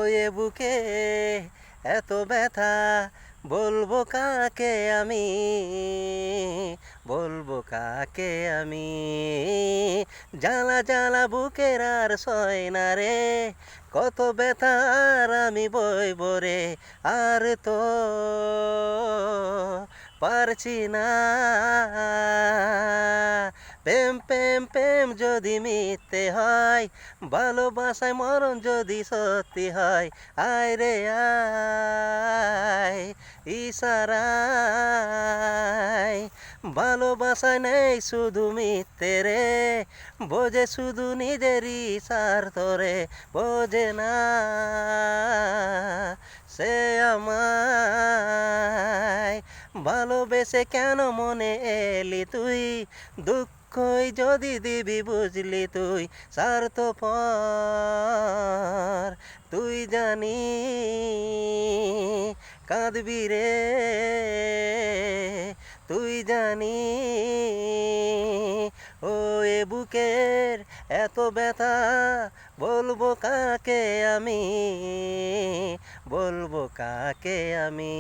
এ বুকে এত ব্যথা বলবো কাকে আমি, বলবো কাকে আমি। জ্বালা জ্বালা বুকের আর সয় না রে, কত ব্যথার আমি বইব রে, আর তো পারছি না। প্রেম প্রেম প্রেম যদি মিথ্যে হয়, ভালোবাসায় মরণ যদি সত্যি হয়, আয় রে আয় ইশারায়। ভালোবাসায় নেই শুধু মিথ্যে রে, বোঝে শুধু নিজেরই স্বার্থ রে, বোঝে না সে আমায়। ভালোবেসে কেন মনে এলি তুই, দুঃখই যদি দিবি বুঝলি তুই স্বার্থপর। তুই জানি কাঁদবি রে, তুই জানি ও এ বুকের এত ব্যথা বলবো কাকে আমি, বলবো কাকে আমি।